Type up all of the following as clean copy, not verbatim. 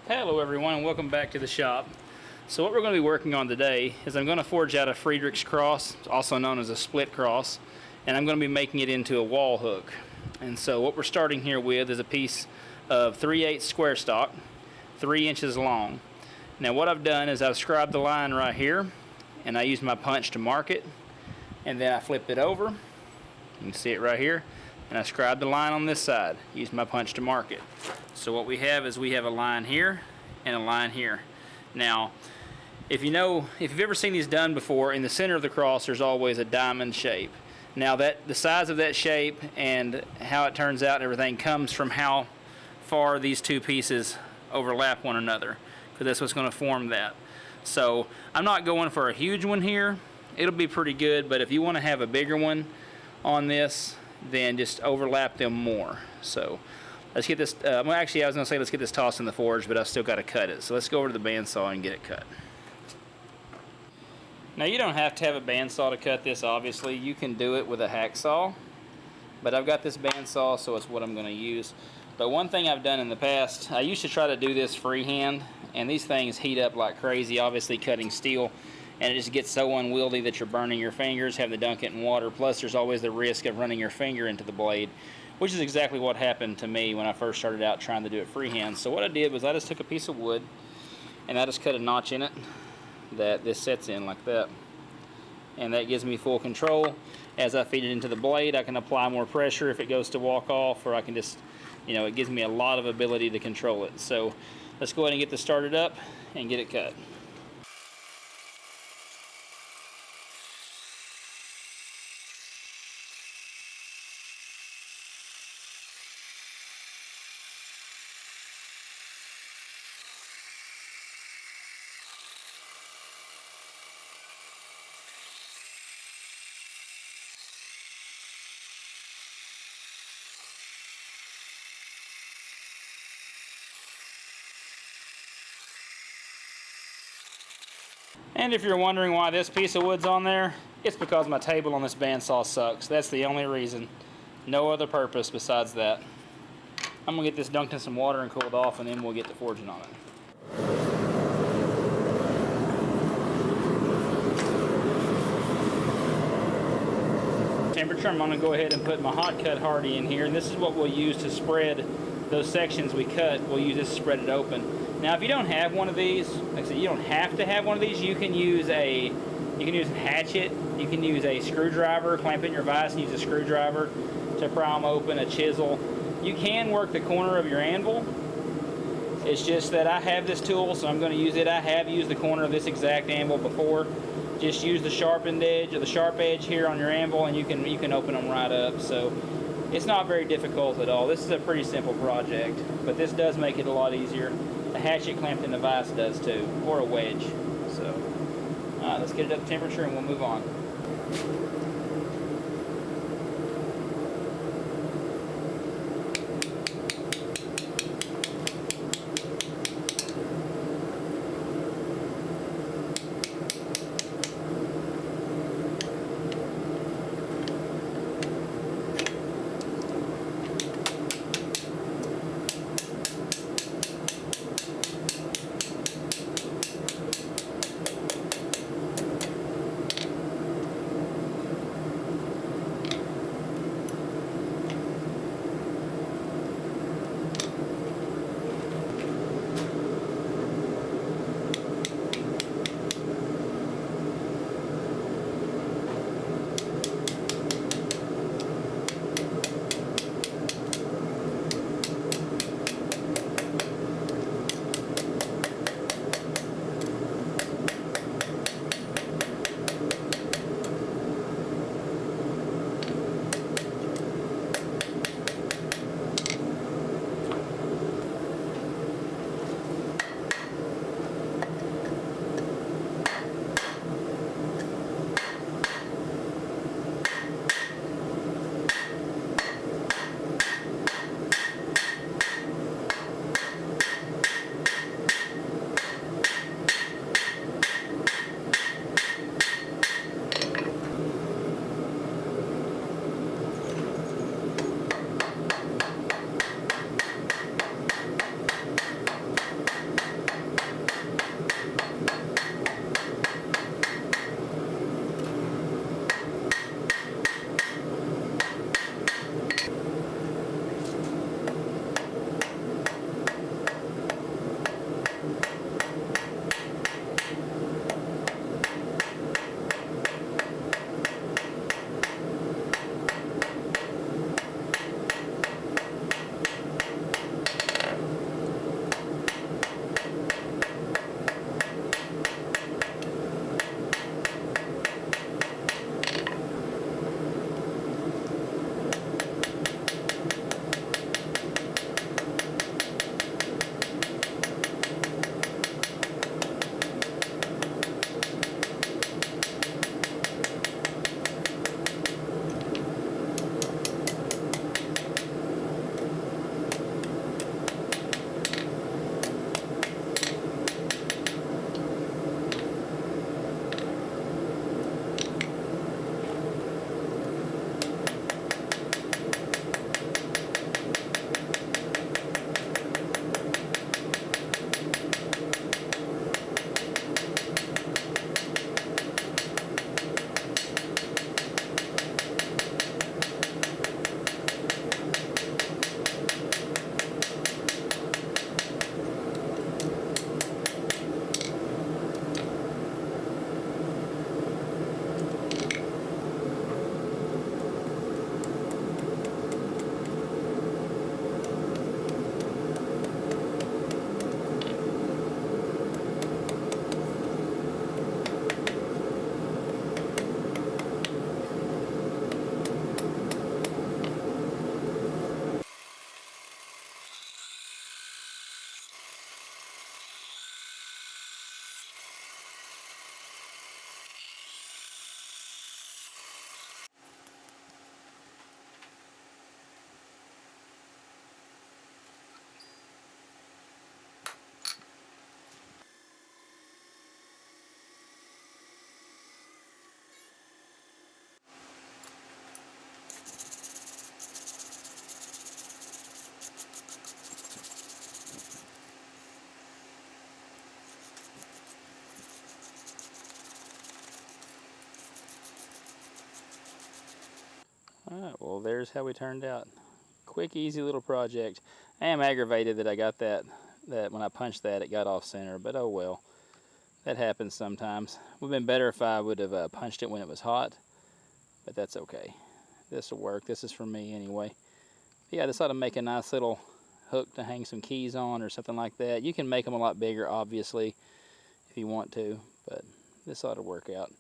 Hello everyone and welcome back to the shop. So what we're going to be working on today is I'm going to forge out a Friedrich's cross, also known as a split cross, and I'm going to be making it into a wall hook. And so what we're starting here with is a piece of 3/8 square stock, 3 inches long. Now what I've done is I've scribed the line right here and I used my punch to mark it, and then I flipped it over. You can see it right here. And I scribed the line on this side, used my punch to mark it. So what we have is we have a line here and a line here. Now, if you've ever seen these done before, in the center of the cross there's always a diamond shape. Now the size of that shape and how it turns out and everything comes from how far these two pieces overlap one another, because that's what's going to form that. So I'm not going for a huge one here. It'll be pretty good, but if you want to have a bigger one on this, then just overlap them more. So let's get this, well actually I was going to say let's get this tossed in the forge, but I've still got to cut it. So let's go over to the bandsaw and get it cut. Now you don't have to have a bandsaw to cut this, obviously. You can do it with a hacksaw, but I've got this bandsaw, so it's what I'm going to use. But one thing I've done in the past, I used to try to do this freehand, and these things heat up like crazy, obviously cutting steel. And it just gets so unwieldy that you're burning your fingers, having to dunk it in water. Plus, there's always the risk of running your finger into the blade, which is exactly what happened to me when I first started out trying to do it freehand. So what I did was I just took a piece of wood and I just cut a notch in it that this sets in like that. And that gives me full control. As I feed it into the blade, I can apply more pressure if it goes to walk off, or I can just, it gives me a lot of ability to control it. So let's go ahead and get this started up and get it cut. And if you're wondering why this piece of wood's on there, it's because my table on this bandsaw sucks. That's the only reason. No other purpose besides that. I'm going to get this dunked in some water and cooled off, and then we'll get to forging on it. Temperature, I'm going to go ahead and put my hot cut hardy in here, and this is what we'll use to spread those sections we cut. We'll use this to spread it open. Now if you don't have one of these, like I said, you don't have to have one of these. You can use a hatchet, you can use a screwdriver, clamp in your vise and use a screwdriver to pry them open, a chisel. You can work the corner of your anvil. It's just that I have this tool, so I'm going to use it. I have used the corner of this exact anvil before. Just use the sharpened edge or the sharp edge here on your anvil, and you can open them right up. So it's not very difficult at all. This is a pretty simple project, but this does make it a lot easier. The hatchet clamped in the vise does too, or a wedge. So, alright, let's get it up to temperature and we'll move on. Alright, well there's how we turned out. Quick, easy little project. I am aggravated that I got that when I punched that it got off center, but oh well. That happens sometimes. Would have been better if I would have punched it when it was hot, but that's okay. This will work. This is for me anyway. But yeah, this ought to make a nice little hook to hang some keys on or something like that. You can make them a lot bigger, obviously, if you want to, but this ought to work out.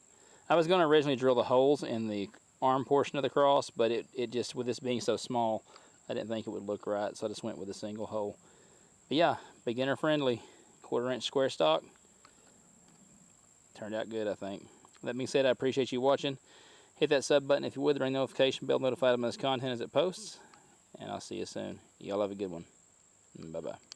I was going to originally drill the holes in the arm portion of the cross, but it just, with this being so small, I didn't think it would look right, so I just went with a single hole. But yeah, beginner friendly, 1/4 inch square stock. Turned out good, I think. That being said, I appreciate you watching. Hit that sub button if you would, ring the notification bell, notified of this content as it posts, and I'll see you soon. Y'all have a good one. Bye-bye.